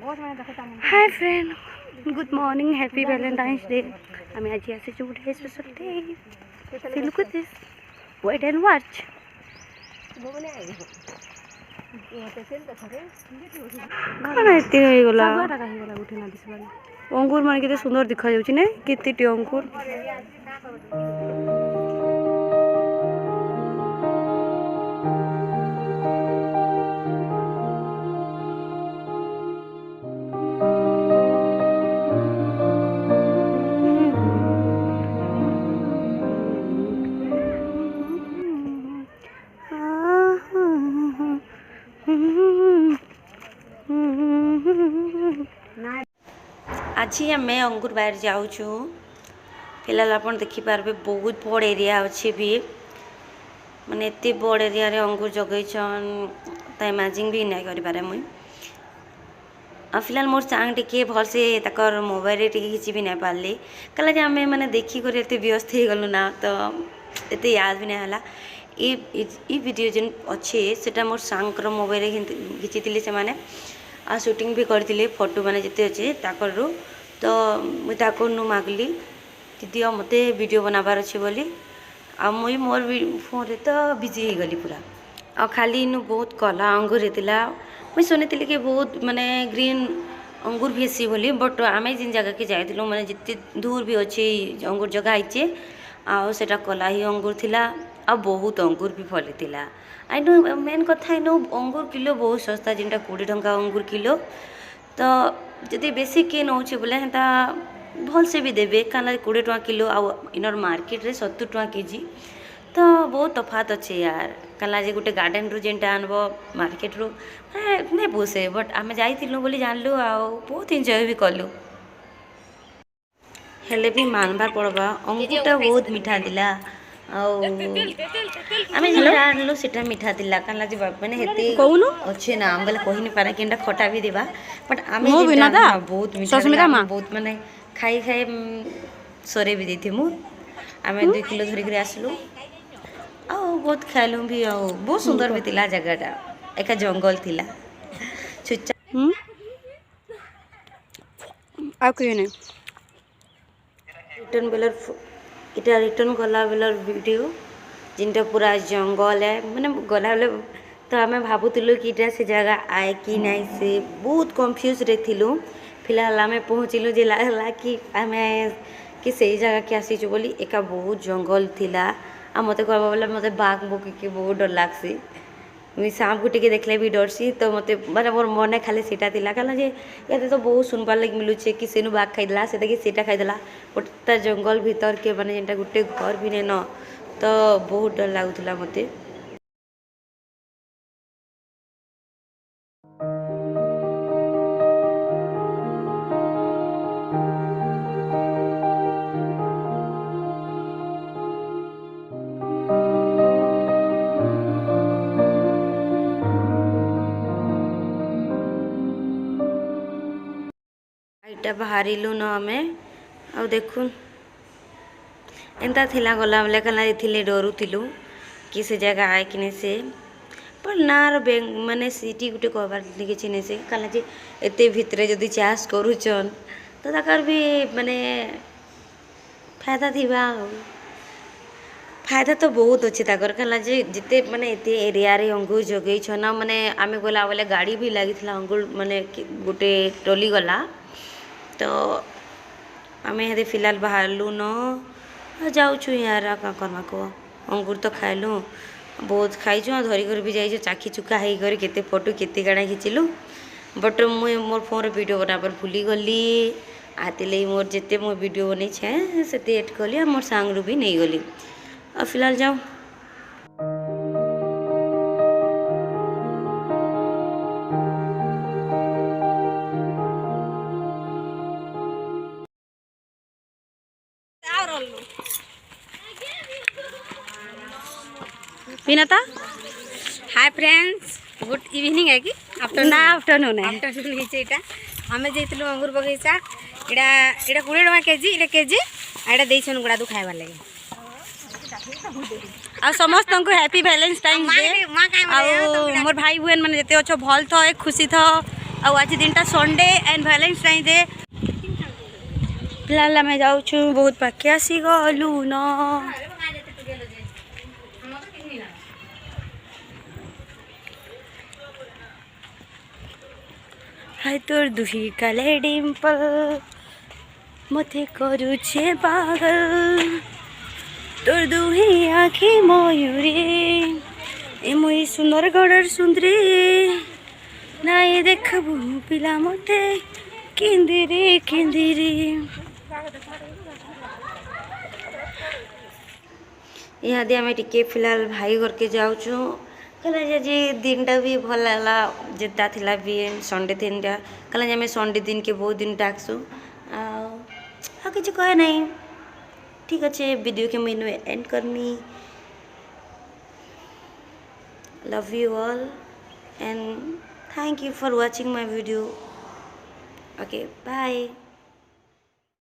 हाय friend, good morning, happy Valentine's day. आम्ही आजी आसीचे उठे special day. See look at this, wait and watch. कौन एते होई गला अंगूर मान केते सुंदर दिखा जाउछि ने, केतेटी अंगूर। आज आम अंगूर बाहर जाऊँ फिलहाल आप देखिपारे बहुत बड़ एरिया अच्छे भी माने एत बड़ एरिया रे अंगूर जगैछन तो इमेजिन भी नहीं करें मुई। फिलहाल मोर सांग टे भल से मोबाइल टे खिंची भी नहीं पार्ली कल आम मैंने देखिक व्यस्त हो गलु ना तो एत याद भी नहीं है। ये वीडियो जेन अच्छे से मोर सांग मोबाइल खिंची से माने आ शूटिंग भी करते फोटो मैंने जिते अच्छे ताकरू तो मुझे मागली दीदी मत वीडियो बनाबार अच्छे बोली आ मुई मोर फोन रे तो बिजी हो गली पूरा आ खाली इनू बहुत कला अंगूर होता मुझे शुणी कि बहुत माने ग्रीन अंगूर भी हेसी बोली बट आम जिन जगह के जाइलु माने जिते दूर भी अच्छे अंगूर जगह आईचे आटा कला ही अंगूर थिला आ बहुत अंगूर भी फली थिला। आई नो मेन कथा इन अंगूर किलो बहुत सस्ता जिनटा 20 टंका अंगूर किलो तो जदि बेसी किए नौचे बोले हेता भल से भी देवे कहीं 20 टंका किलो आ इनर मार्केट रे 70 टंका केजी तो बहुत तफात अच्छे यार कला जे गोटे गार्डन रू जेनटा आनब मार्केट रू नहीं पोसे बट आम जाइलु बोली जानलु आ बहुत एंजॉय भी कलु हेले भी मानबार पड़वा अंगूरटा बहुत मीठा दिला आम जो सीटा मीठा थिला कला जे मैंने हेते अच्छे ना आम बोले कही नहीं पारे कि खटा भी देवा बट आम बहुत मीठा बहुत माने खाई खाई सरे भी देती मु आम 2 किलो धरिक आसलु आ बहुत खाइलु भी आ बहुत सुंदर भी थिला जगहटा एक जंगल थिला छुच्चा आ कोई नहीं रिटर्न बेलर इटा रिटर्न गला बेलर वीडियो जिनटा पूरा जंगल है मैंने गला बेले तो आम भावुलु कि इटा से जगह आए कि नहीं से बहुत कन्फ्यूज रे थिलु फिलहाल आम पहुँचलु जे लागला कि आम कि सही जगह के आसीचु बोली एका बहुत जंगल थिला आ मते कहबा बोले मते बाघ बोकी के बहुत डर लागसी मुझे सांप को टे देखले भी डरसी तो मत माने मोर मन खाली सीटा थिला कहला जे ये तो बहुत सुनबार लगे मिलूचे कि सेनु बाघ खाईदेला से कि सीटा खाईदेला बट जंगल भीतर के माने जेनटा गोटे घर भी नहीं न तो बहुत डर लगुला मते। इटा बाहरिलु न आमे आ देखु एंता थिला गला बेले कला थिले डरुथिलु कि से जगह आए कि नहीं से पर नार बैंक माने सिटी गुटे कहबार किछि नहीं से कला जे एते भितरे जदि चाष करूचन तो ताकर भी माने फायदा थिबा फायदा तो बहुत अच्छे ताकर कला जे जिते माने एते एरिया रे अंगूर जगई छन माने आमे गला बेले गाड़ी भी लागिथिला अंगूर माने गोटे टोली गला तो आम ये फिलहाल बाहरलु न जाऊँ यार क्या करवा को अंगूर तो खाइलु बहुत खाईचु धरिक भी जाइए चाखी चुका होकर केते फोटो केते गाड़ा खिंचलु बट मुझे मोर फोन वीडियो बनाबार भूली गली आते मोर जिते मो वीडियो बन से एड कली मोर सांग भी नहीं गली और फिलहाल जाऊँ Vinata. Hi friends good evening है कि आफ्टरनून है इटा आम जाइलु अंगूर बगीचा इटा इटा 20 टका केजी इटा केजी एटा देछन गुडा दु खाइबार लागि आ समस्त को हैप्पी वैलेंटाइन्स डे आ मोर भाई बहन माने जते अच्छो भल थो एक खुशी थो आज दिनटा संडे एंड वैलेंटाइन डे फिलहाल आम जाऊँ बहुत पाखे आसी गलु न हाय तोर दुही काले डिम्पल मते करुछे पागल तोर दुही आखी मयूरी ए मुई सुंदर गड़र सुंदरी नाई देखबू पिला मते किंदिरी किंदिरी इहादे आम टिके फिलहाल भाई घर के जाऊँ कल जी दिनटा भी भल है जिता थिला भी संडे दिन टा कल आम संडे दिन के बहुत दिन डाकसु आ किसी कहे नहीं ठीक अच्छे वीडियो के मेनू एंड करनी love you all and thank you for watching my video okay bye.